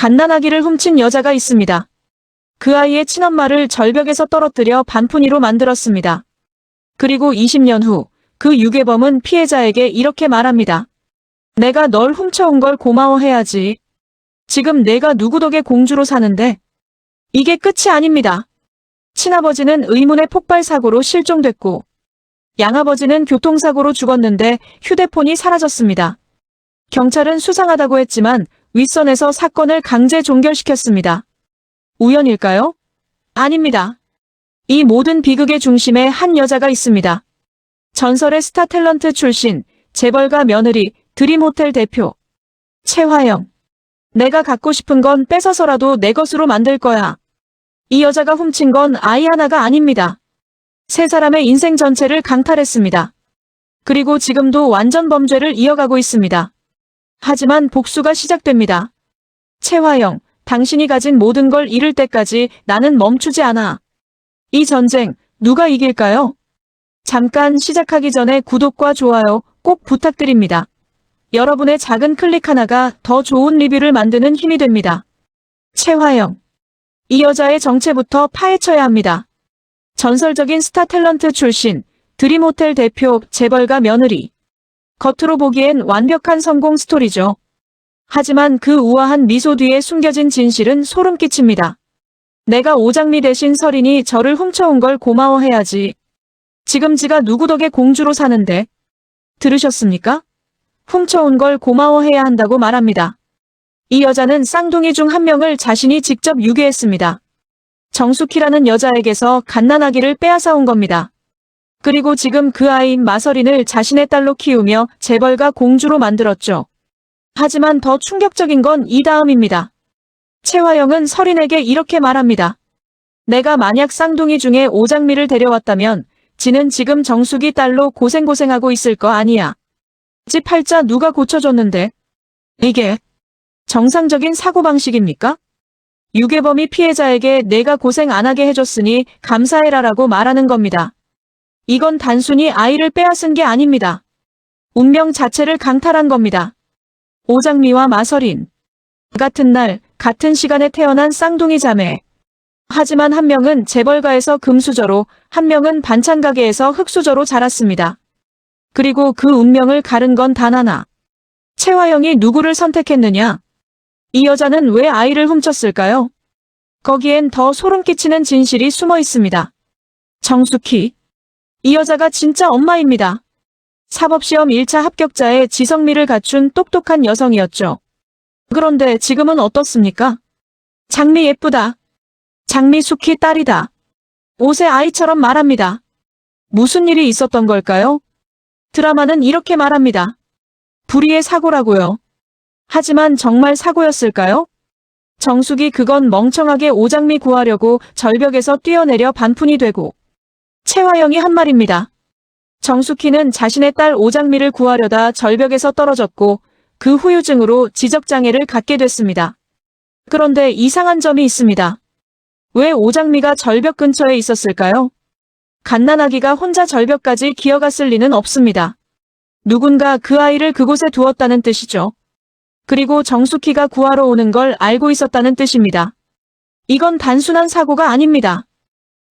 갓난아기를 훔친 여자가 있습니다. 그 아이의 친엄마를 절벽에서 떨어뜨려 반푼이로 만들었습니다. 그리고 20년 후 그 유괴범은 피해자에게 이렇게 말합니다. 내가 널 훔쳐온 걸 고마워해야지. 지금 내가 누구 덕에 공주로 사는데. 이게 끝이 아닙니다. 친아버지는 의문의 폭발 사고로 실종됐고 양아버지는 교통사고로 죽었는데 휴대폰이 사라졌습니다. 경찰은 수상하다고 했지만 윗선에서 사건을 강제 종결시켰습니다. 우연일까요? 아닙니다. 이 모든 비극의 중심에 한 여자가 있습니다. 전설의 스타 탤런트 출신, 재벌가 며느리, 드림호텔 대표. 최화영. 내가 갖고 싶은 건 뺏어서라도 내 것으로 만들 거야. 이 여자가 훔친 건 아이 하나가 아닙니다. 세 사람의 인생 전체를 강탈했습니다. 그리고 지금도 완전 범죄를 이어가고 있습니다. 하지만 복수가 시작됩니다. 최화영, 당신이 가진 모든 걸 잃을 때까지 나는 멈추지 않아. 이 전쟁, 누가 이길까요? 잠깐 시작하기 전에 구독과 좋아요 꼭 부탁드립니다. 여러분의 작은 클릭 하나가 더 좋은 리뷰를 만드는 힘이 됩니다. 최화영. 이 여자의 정체부터 파헤쳐야 합니다. 전설적인 스타 탤런트 출신, 드림호텔 대표, 재벌가 며느리. 겉으로 보기엔 완벽한 성공 스토리죠. 하지만 그 우아한 미소 뒤에 숨겨진 진실은 소름 끼칩니다. 내가 오장미 대신 설인이 저를 훔쳐온 걸 고마워해야지. 지금 지가 누구 덕에 공주로 사는데. 들으셨습니까? 훔쳐온 걸 고마워해야 한다고 말합니다. 이 여자는 쌍둥이 중 한 명을 자신이 직접 유괴했습니다. 정숙희라는 여자에게서 갓난아기를 빼앗아온 겁니다. 그리고 지금 그 아이인 마서린을 자신의 딸로 키우며 재벌가 공주로 만들었죠. 하지만 더 충격적인 건 이 다음입니다. 최화영은 설인에게 이렇게 말합니다. 내가 만약 쌍둥이 중에 오장미를 데려왔다면 지는 지금 정숙이 딸로 고생고생하고 있을 거 아니야. 집 팔자 누가 고쳐줬는데? 이게 정상적인 사고방식입니까? 유괴범이 피해자에게 내가 고생 안 하게 해줬으니 감사해라라고 말하는 겁니다. 이건 단순히 아이를 빼앗은 게 아닙니다. 운명 자체를 강탈한 겁니다. 오장미와 마서린. 같은 날, 같은 시간에 태어난 쌍둥이 자매. 하지만 한 명은 재벌가에서 금수저로, 한 명은 반찬가게에서 흙수저로 자랐습니다. 그리고 그 운명을 가른 건 단 하나. 최화영이 누구를 선택했느냐? 이 여자는 왜 아이를 훔쳤을까요? 거기엔 더 소름 끼치는 진실이 숨어 있습니다. 정숙희. 이 여자가 진짜 엄마입니다. 사법시험 1차 합격자의 지성미를 갖춘 똑똑한 여성이었죠. 그런데 지금은 어떻습니까? 장미 예쁘다. 장미 숙희 딸이다. 옷의 아이처럼 말합니다. 무슨 일이 있었던 걸까요? 드라마는 이렇게 말합니다. 불의의 사고라고요. 하지만 정말 사고였을까요? 정숙이 그건 멍청하게 오장미 구하려고 절벽에서 뛰어내려 반푼이 되고 최화영이 한 말입니다. 정숙희는 자신의 딸 오장미를 구하려다 절벽에서 떨어졌고 그 후유증으로 지적장애를 갖게 됐습니다. 그런데 이상한 점이 있습니다. 왜 오장미가 절벽 근처에 있었을까요? 갓난아기가 혼자 절벽까지 기어갔을 리는 없습니다. 누군가 그 아이를 그곳에 두었다는 뜻이죠. 그리고 정숙희가 구하러 오는 걸 알고 있었다는 뜻입니다. 이건 단순한 사고가 아닙니다.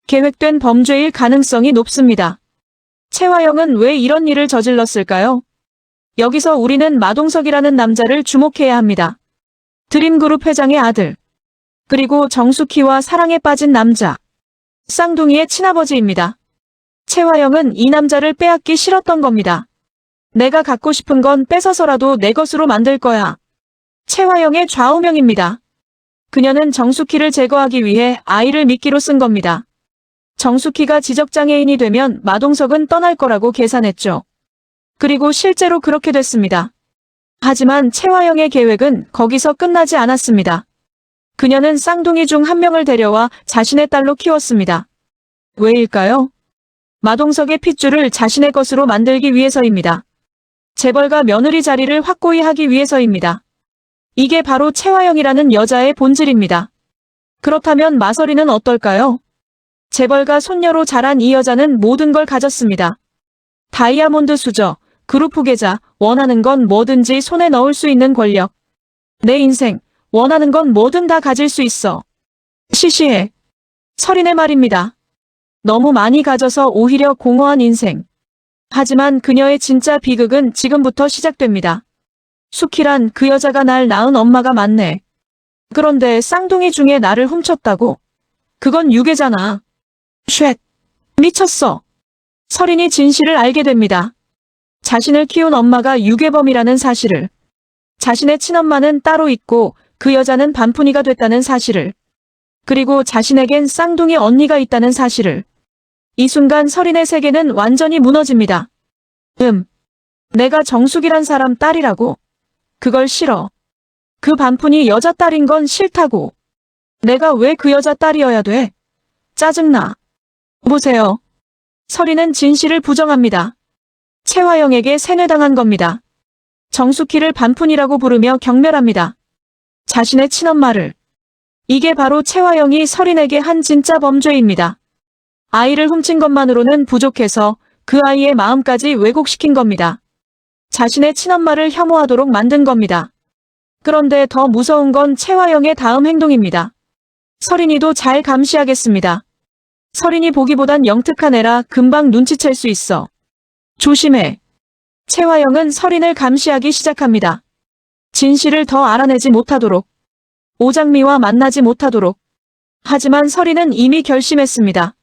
계획된 범죄일 가능성이 높습니다. 최화영은 왜 이런 일을 저질렀을까요? 여기서 우리는 마동석이라는 남자를 주목해야 합니다. 드림그룹 회장의 아들. 그리고 정숙희와 사랑에 빠진 남자. 쌍둥이의 친아버지입니다. 최화영은 이 남자를 빼앗기 싫었던 겁니다. 내가 갖고 싶은 건 뺏어서라도 내 것으로 만들 거야. 최화영의 좌우명입니다. 그녀는 정숙희를 제거하기 위해 아이를 미끼로 쓴 겁니다. 정숙희가 지적장애인이 되면 마동석은 떠날 거라고 계산했죠. 그리고 실제로 그렇게 됐습니다. 하지만 최화영의 계획은 거기서 끝나지 않았습니다. 그녀는 쌍둥이 중 한 명을 데려와 자신의 딸로 키웠습니다. 왜일까요? 마동석의 핏줄을 자신의 것으로 만들기 위해서입니다. 재벌가 며느리 자리를 확고히 하기 위해서입니다. 이게 바로 최화영이라는 여자의 본질입니다. 그렇다면 마서린은 어떨까요? 재벌가 손녀로 자란 이 여자는 모든 걸 가졌습니다. 다이아몬드 수저, 그룹 후계자, 원하는 건 뭐든지 손에 넣을 수 있는 권력. 내 인생, 원하는 건 뭐든 다 가질 수 있어. 시시해. 설인의 말입니다. 너무 많이 가져서 오히려 공허한 인생. 하지만 그녀의 진짜 비극은 지금부터 시작됩니다. 수키란 그 여자가 날 낳은 엄마가 맞네. 그런데 쌍둥이 중에 나를 훔쳤다고? 그건 유괴잖아. 쉣. 미쳤어. 설인이 진실을 알게 됩니다. 자신을 키운 엄마가 유괴범이라는 사실을. 자신의 친엄마는 따로 있고 그 여자는 반푼이가 됐다는 사실을. 그리고 자신에겐 쌍둥이 언니가 있다는 사실을. 이 순간 설인의 세계는 완전히 무너집니다. 내가 정숙이란 사람 딸이라고? 그걸 싫어. 그 반푼이 여자 딸인 건 싫다고. 내가 왜 그 여자 딸이어야 돼? 짜증나. 보세요. 설인은 진실을 부정합니다. 채화영에게 세뇌당한 겁니다. 정숙희를 반푼이라고 부르며 경멸합니다. 자신의 친엄마를. 이게 바로 채화영이 설인에게 한 진짜 범죄입니다. 아이를 훔친 것만으로는 부족해서 그 아이의 마음까지 왜곡시킨 겁니다. 자신의 친엄마를 혐오하도록 만든 겁니다. 그런데 더 무서운 건 채화영의 다음 행동입니다. 설인이도 잘 감시하겠습니다. 설인이 보기보단 영특한 애라 금방 눈치챌 수 있어. 조심해. 채화영은 설인을 감시하기 시작합니다. 진실을 더 알아내지 못하도록. 오장미와 만나지 못하도록. 하지만 설인은 이미 결심했습니다.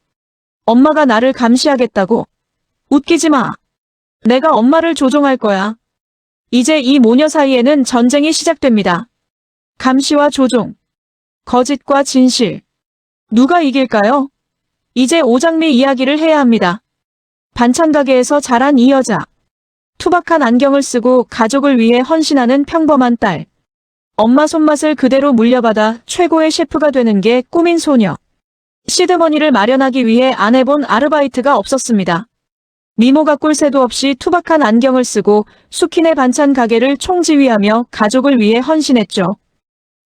엄마가 나를 감시하겠다고? 웃기지 마. 내가 엄마를 조종할 거야. 이제 이 모녀 사이에는 전쟁이 시작됩니다. 감시와 조종. 거짓과 진실. 누가 이길까요? 이제 오장미 이야기를 해야 합니다. 반찬 가게에서 자란 이 여자. 투박한 안경을 쓰고 가족을 위해 헌신하는 평범한 딸. 엄마 손맛을 그대로 물려받아 최고의 셰프가 되는 게 꿈인 소녀. 시드머니를 마련하기 위해 안 해본 아르바이트가 없었습니다. 미모가 꿀새도 없이 투박한 안경을 쓰고 수키네 반찬 가게를 총지휘하며 가족을 위해 헌신했죠.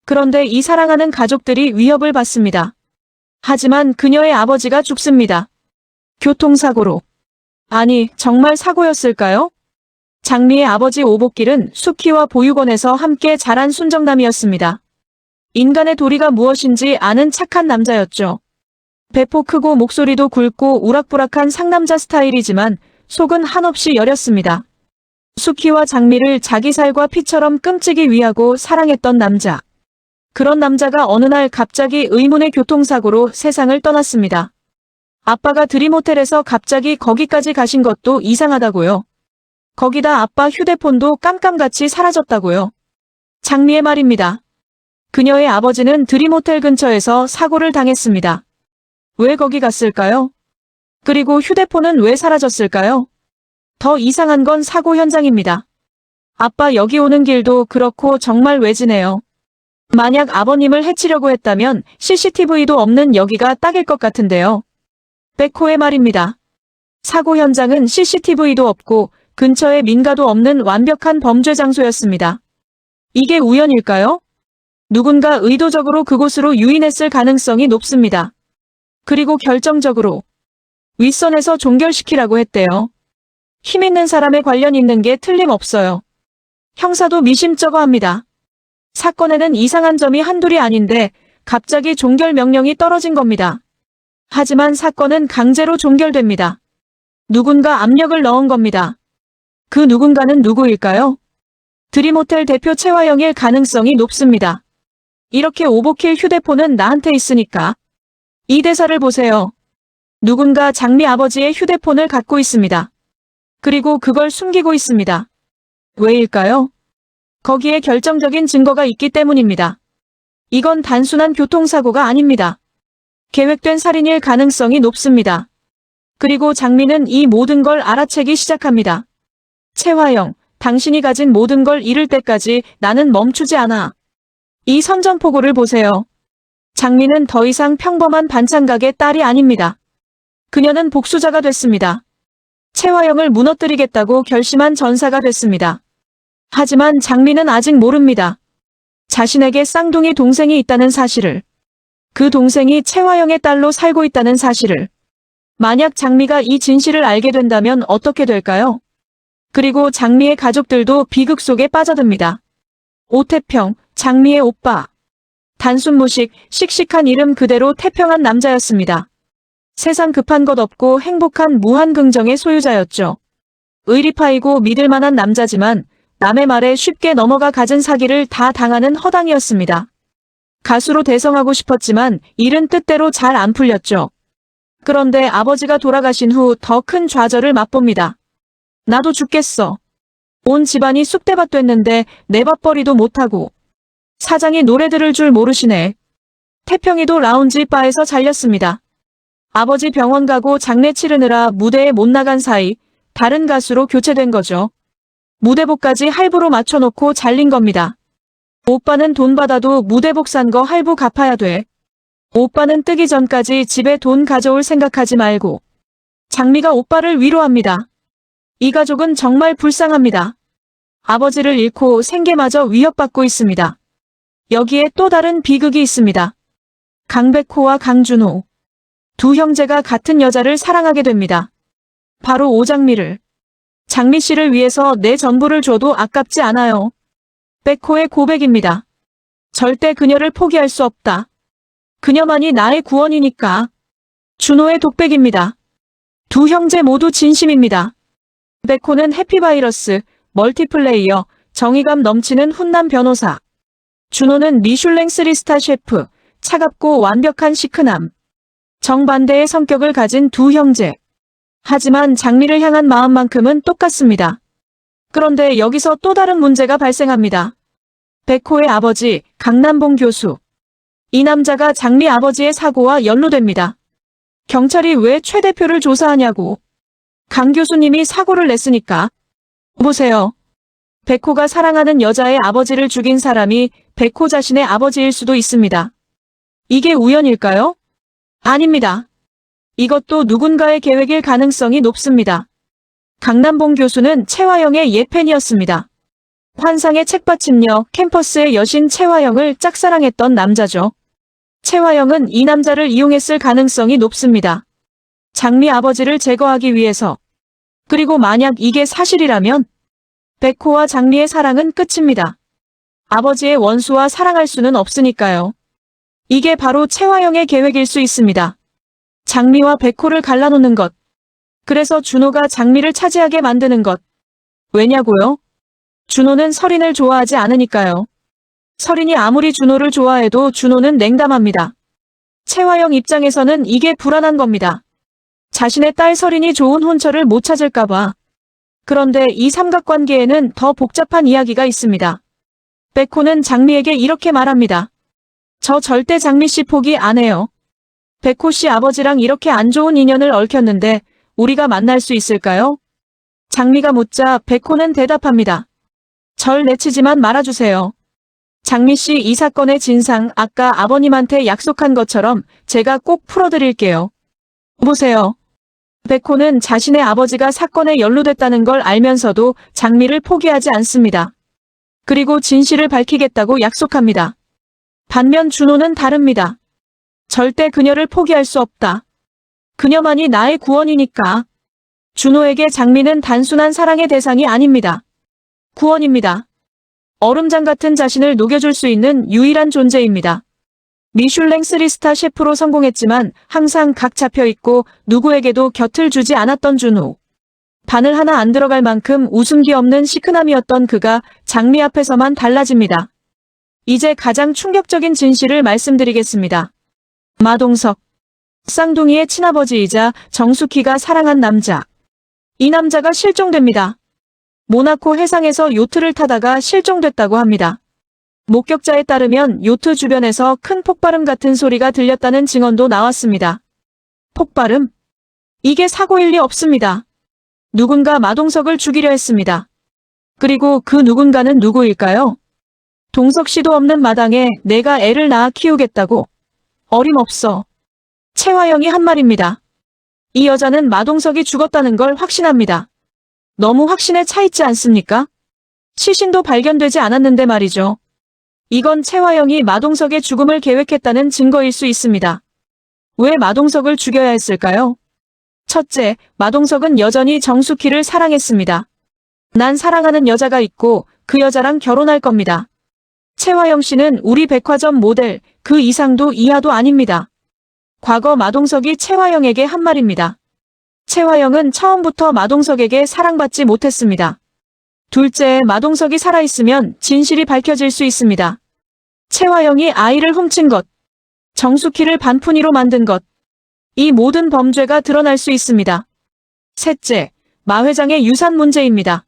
그런데 이 사랑하는 가족들이 위협을 받습니다. 하지만 그녀의 아버지가 죽습니다. 교통사고로. 아니, 정말 사고였을까요? 장미의 아버지 오복길은 수키와 보육원에서 함께 자란 순정남이었습니다. 인간의 도리가 무엇인지 아는 착한 남자였죠. 배포 크고 목소리도 굵고 우락부락한 상남자 스타일이지만 속은 한없이 여렸습니다. 수키와 장미를 자기 살과 피처럼 끔찍이 위하고 사랑했던 남자. 그런 남자가 어느 날 갑자기 의문의 교통사고로 세상을 떠났습니다. 아빠가 드림호텔에서 갑자기 거기까지 가신 것도 이상하다고요. 거기다 아빠 휴대폰도 깜깜같이 사라졌다고요. 장미의 말입니다. 그녀의 아버지는 드림호텔 근처에서 사고를 당했습니다. 왜 거기 갔을까요? 그리고 휴대폰은 왜 사라졌을까요? 더 이상한 건 사고 현장입니다. 아빠 여기 오는 길도 그렇고 정말 외지네요. 만약 아버님을 해치려고 했다면 CCTV도 없는 여기가 딱일 것 같은데요. 백호의 말입니다. 사고 현장은 CCTV도 없고 근처에 민가도 없는 완벽한 범죄 장소였습니다. 이게 우연일까요? 누군가 의도적으로 그곳으로 유인했을 가능성이 높습니다. 그리고 결정적으로 윗선에서 종결시키라고 했대요. 힘 있는 사람에 관련 있는 게 틀림없어요. 형사도 미심쩍어합니다. 사건에는 이상한 점이 한둘이 아닌데 갑자기 종결 명령이 떨어진 겁니다. 하지만 사건은 강제로 종결됩니다. 누군가 압력을 넣은 겁니다. 그 누군가는 누구일까요? 드림호텔 대표 채화영일 가능성이 높습니다. 이렇게 오복킬 휴대폰은 나한테 있으니까. 이 대사를 보세요. 누군가 장미 아버지의 휴대폰을 갖고 있습니다. 그리고 그걸 숨기고 있습니다. 왜일까요? 거기에 결정적인 증거가 있기 때문입니다. 이건 단순한 교통사고가 아닙니다. 계획된 살인일 가능성이 높습니다. 그리고 장미는 이 모든 걸 알아채기 시작합니다. 채화영, 당신이 가진 모든 걸 잃을 때까지 나는 멈추지 않아. 이 선전포고를 보세요. 장미는 더 이상 평범한 반찬가게 딸이 아닙니다. 그녀는 복수자가 됐습니다. 채화영을 무너뜨리겠다고 결심한 전사가 됐습니다. 하지만 장미는 아직 모릅니다. 자신에게 쌍둥이 동생이 있다는 사실을. 그 동생이 채화영의 딸로 살고 있다는 사실을. 만약 장미가 이 진실을 알게 된다면 어떻게 될까요? 그리고 장미의 가족들도 비극 속에 빠져듭니다. 오태평, 장미의 오빠. 단순 무식, 씩씩한 이름 그대로 태평한 남자였습니다. 세상 급한 것 없고 행복한 무한 긍정의 소유자였죠. 의리 파이고 믿을 만한 남자지만 남의 말에 쉽게 넘어가 갖은 사기를 다 당하는 허당이었습니다. 가수로 대성하고 싶었지만 일은 뜻대로 잘 안 풀렸죠. 그런데 아버지가 돌아가신 후 더 큰 좌절을 맛봅니다. 나도 죽겠어. 온 집안이 쑥대밭 됐는데 내 밥벌이도 못하고. 사장이 노래 들을 줄 모르시네. 태평이도 라운지 바에서 잘렸습니다. 아버지 병원 가고 장례 치르느라 무대에 못 나간 사이 다른 가수로 교체된 거죠. 무대복까지 할부로 맞춰놓고 잘린 겁니다. 오빠는 돈 받아도 무대복 산 거 할부 갚아야 돼. 오빠는 뜨기 전까지 집에 돈 가져올 생각하지 말고. 장미가 오빠를 위로합니다. 이 가족은 정말 불쌍합니다. 아버지를 잃고 생계마저 위협받고 있습니다. 여기에 또 다른 비극이 있습니다. 강백호와 강준호. 두 형제가 같은 여자를 사랑하게 됩니다. 바로 오장미를. 장미 씨를 위해서 내 전부를 줘도 아깝지 않아요. 백호의 고백입니다. 절대 그녀를 포기할 수 없다. 그녀만이 나의 구원이니까. 준호의 독백입니다. 두 형제 모두 진심입니다. 백호는 해피바이러스, 멀티플레이어, 정의감 넘치는 훈남 변호사. 준호는 미슐랭 3스타 셰프, 차갑고 완벽한 시크남. 정반대의 성격을 가진 두 형제. 하지만 장미를 향한 마음만큼은 똑같습니다. 그런데 여기서 또 다른 문제가 발생합니다. 백호의 아버지, 강남봉 교수. 이 남자가 장미 아버지의 사고와 연루됩니다. 경찰이 왜 최 대표를 조사하냐고. 강 교수님이 사고를 냈으니까. 보세요. 백호가 사랑하는 여자의 아버지를 죽인 사람이 백호 자신의 아버지일 수도 있습니다. 이게 우연일까요? 아닙니다. 이것도 누군가의 계획일 가능성이 높습니다. 강남봉 교수는 채화영의 예팬이었습니다. 환상의 책받침녀, 캠퍼스의 여신 채화영을 짝사랑했던 남자죠. 채화영은 이 남자를 이용했을 가능성이 높습니다. 장미 아버지를 제거하기 위해서. 그리고 만약 이게 사실이라면 백호와 장미의 사랑은 끝입니다. 아버지의 원수와 사랑할 수는 없으니까요. 이게 바로 채화영의 계획일 수 있습니다. 장미와 백호를 갈라놓는 것. 그래서 준호가 장미를 차지하게 만드는 것. 왜냐고요? 준호는 설인을 좋아하지 않으니까요. 설인이 아무리 준호를 좋아해도 준호는 냉담합니다. 채화영 입장에서는 이게 불안한 겁니다. 자신의 딸 설인이 좋은 혼처를 못 찾을까봐. 그런데 이 삼각관계에는 더 복잡한 이야기가 있습니다. 백호는 장미에게 이렇게 말합니다. 저 절대 장미 씨 포기 안 해요. 백호 씨 아버지랑 이렇게 안 좋은 인연을 얽혔는데 우리가 만날 수 있을까요? 장미가 묻자 백호는 대답합니다. 절 내치지만 말아주세요. 장미 씨 이 사건의 진상 아까 아버님한테 약속한 것처럼 제가 꼭 풀어드릴게요. 보세요. 백호는 자신의 아버지가 사건에 연루됐다는 걸 알면서도 장미를 포기하지 않습니다. 그리고 진실을 밝히겠다고 약속합니다. 반면 준호는 다릅니다. 절대 그녀를 포기할 수 없다. 그녀만이 나의 구원이니까. 준호에게 장미는 단순한 사랑의 대상이 아닙니다. 구원입니다. 얼음장 같은 자신을 녹여줄 수 있는 유일한 존재입니다. 미슐랭 3스타 셰프로 성공했지만 항상 각 잡혀있고 누구에게도 곁을 주지 않았던 준호. 바늘 하나 안 들어갈 만큼 웃음기 없는 시크남이었던 그가 장미 앞에서만 달라집니다. 이제 가장 충격적인 진실을 말씀드리겠습니다. 마동석. 쌍둥이의 친아버지이자 정숙희가 사랑한 남자. 이 남자가 실종됩니다. 모나코 해상에서 요트를 타다가 실종됐다고 합니다. 목격자에 따르면 요트 주변에서 큰 폭발음 같은 소리가 들렸다는 증언도 나왔습니다. 폭발음? 이게 사고일 리 없습니다. 누군가 마동석을 죽이려 했습니다. 그리고 그 누군가는 누구일까요? 동석 씨도 없는 마당에 내가 애를 낳아 키우겠다고. 어림없어. 채화영이 한 말입니다. 이 여자는 마동석이 죽었다는 걸 확신합니다. 너무 확신에 차 있지 않습니까? 시신도 발견되지 않았는데 말이죠. 이건 채화영이 마동석의 죽음을 계획했다는 증거일 수 있습니다. 왜 마동석을 죽여야 했을까요? 첫째, 마동석은 여전히 정숙희를 사랑했습니다. 난 사랑하는 여자가 있고 그 여자랑 결혼할 겁니다. 최화영 씨는 우리 백화점 모델, 그 이상도 이하도 아닙니다. 과거 마동석이 최화영에게 한 말입니다. 최화영은 처음부터 마동석에게 사랑받지 못했습니다. 둘째, 마동석이 살아있으면 진실이 밝혀질 수 있습니다. 최화영이 아이를 훔친 것, 정수키를 반푼이로 만든 것, 이 모든 범죄가 드러날 수 있습니다. 셋째, 마 회장의 유산 문제입니다.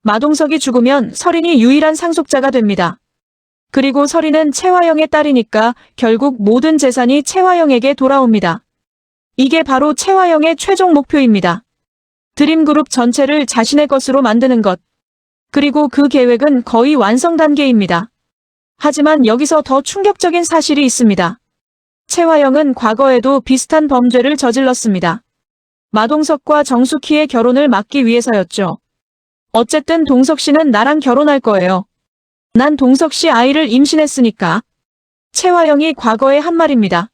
마동석이 죽으면 설인이 유일한 상속자가 됩니다. 그리고 설인은 최화영의 딸이니까 결국 모든 재산이 최화영에게 돌아옵니다. 이게 바로 최화영의 최종 목표입니다. 드림그룹 전체를 자신의 것으로 만드는 것. 그리고 그 계획은 거의 완성 단계입니다. 하지만 여기서 더 충격적인 사실이 있습니다. 최화영은 과거에도 비슷한 범죄를 저질렀습니다. 마동석과 정수키의 결혼을 막기 위해서였죠. 어쨌든 동석 씨는 나랑 결혼할 거예요. 난 동석 씨 아이를 임신했으니까. 최화영이 과거에 한 말입니다.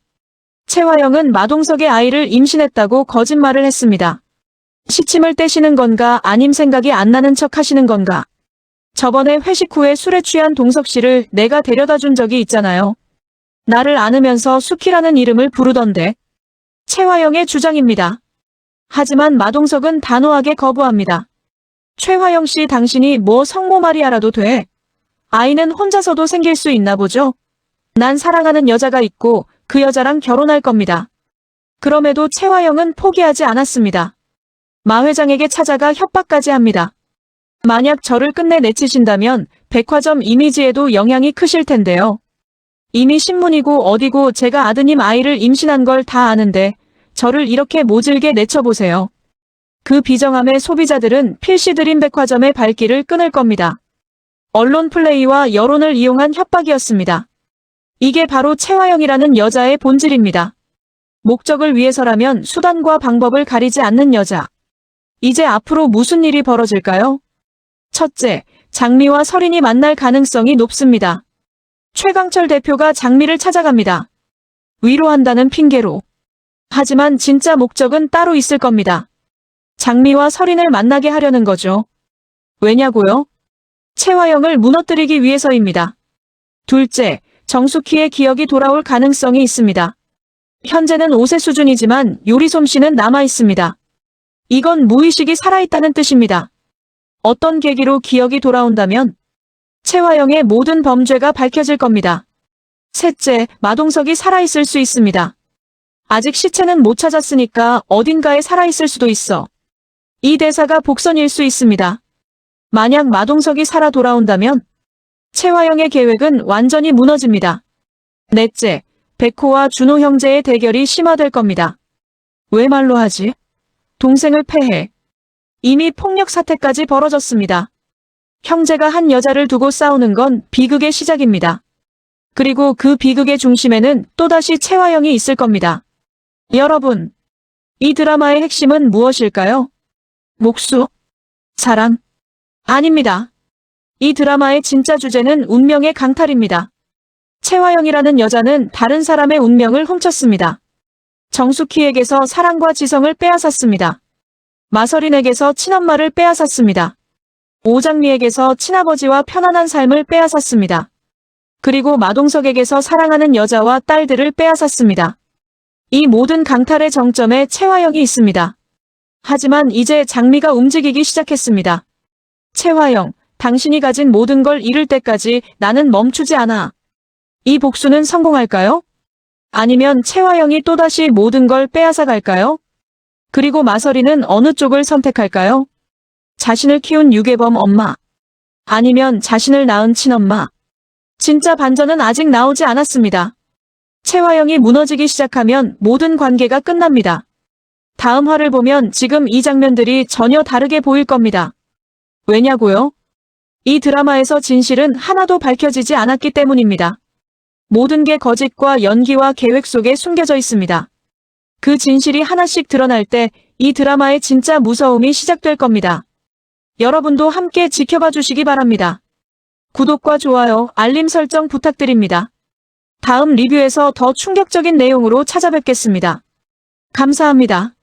최화영은 마동석의 아이를 임신했다고 거짓말을 했습니다. 시침을 떼시는 건가 아님 생각이 안 나는 척 하시는 건가. 저번에 회식 후에 술에 취한 동석 씨를 내가 데려다 준 적이 있잖아요. 나를 안으면서 수키라는 이름을 부르던데. 최화영의 주장입니다. 하지만 마동석은 단호하게 거부합니다. 최화영 씨 당신이 뭐 성모 마리아라도 돼. 아이는 혼자서도 생길 수 있나 보죠? 난 사랑하는 여자가 있고 그 여자랑 결혼할 겁니다. 그럼에도 최화영은 포기하지 않았습니다. 마 회장에게 찾아가 협박까지 합니다. 만약 저를 끝내 내치신다면 백화점 이미지에도 영향이 크실 텐데요. 이미 신문이고 어디고 제가 아드님 아이를 임신한 걸 다 아는데 저를 이렇게 모질게 내쳐보세요. 그 비정함에 소비자들은 필시 드림 백화점의 발길을 끊을 겁니다. 언론 플레이와 여론을 이용한 협박이었습니다. 이게 바로 최화영이라는 여자의 본질입니다. 목적을 위해서라면 수단과 방법을 가리지 않는 여자. 이제 앞으로 무슨 일이 벌어질까요? 첫째, 장미와 설인이 만날 가능성이 높습니다. 최강철 대표가 장미를 찾아갑니다. 위로한다는 핑계로. 하지만 진짜 목적은 따로 있을 겁니다. 장미와 설인을 만나게 하려는 거죠. 왜냐고요? 최화영을 무너뜨리기 위해서입니다. 둘째, 정수키의 기억이 돌아올 가능성이 있습니다. 현재는 5세 수준이지만 요리 솜씨는 남아있습니다. 이건 무의식이 살아있다는 뜻입니다. 어떤 계기로 기억이 돌아온다면 최화영의 모든 범죄가 밝혀질 겁니다. 셋째, 마동석이 살아있을 수 있습니다. 아직 시체는 못 찾았으니까 어딘가에 살아있을 수도 있어. 이 대사가 복선일 수 있습니다. 만약 마동석이 살아 돌아온다면 최화영의 계획은 완전히 무너집니다. 넷째, 백호와 준호 형제의 대결이 심화될 겁니다. 왜 말로 하지? 동생을 패해. 이미 폭력 사태까지 벌어졌습니다. 형제가 한 여자를 두고 싸우는 건 비극의 시작입니다. 그리고 그 비극의 중심에는 또다시 최화영이 있을 겁니다. 여러분, 이 드라마의 핵심은 무엇일까요? 목수? 사랑? 아닙니다. 이 드라마의 진짜 주제는 운명의 강탈입니다. 최화영이라는 여자는 다른 사람의 운명을 훔쳤습니다. 정수키에게서 사랑과 지성을 빼앗았습니다. 마설인에게서 친엄마를 빼앗았습니다. 오장미에게서 친아버지와 편안한 삶을 빼앗았습니다. 그리고 마동석에게서 사랑하는 여자와 딸들을 빼앗았습니다. 이 모든 강탈의 정점에 최화영이 있습니다. 하지만 이제 장미가 움직이기 시작했습니다. 최화영, 당신이 가진 모든 걸 잃을 때까지 나는 멈추지 않아. 이 복수는 성공할까요? 아니면 최화영이 또다시 모든 걸 빼앗아 갈까요? 그리고 마설이는 어느 쪽을 선택할까요? 자신을 키운 유괴범 엄마. 아니면 자신을 낳은 친엄마. 진짜 반전은 아직 나오지 않았습니다. 최화영이 무너지기 시작하면 모든 관계가 끝납니다. 다음 화를 보면 지금 이 장면들이 전혀 다르게 보일 겁니다. 왜냐고요? 이 드라마에서 진실은 하나도 밝혀지지 않았기 때문입니다. 모든 게 거짓과 연기와 계획 속에 숨겨져 있습니다. 그 진실이 하나씩 드러날 때 이 드라마의 진짜 무서움이 시작될 겁니다. 여러분도 함께 지켜봐 주시기 바랍니다. 구독과 좋아요, 알림 설정 부탁드립니다. 다음 리뷰에서 더 충격적인 내용으로 찾아뵙겠습니다. 감사합니다.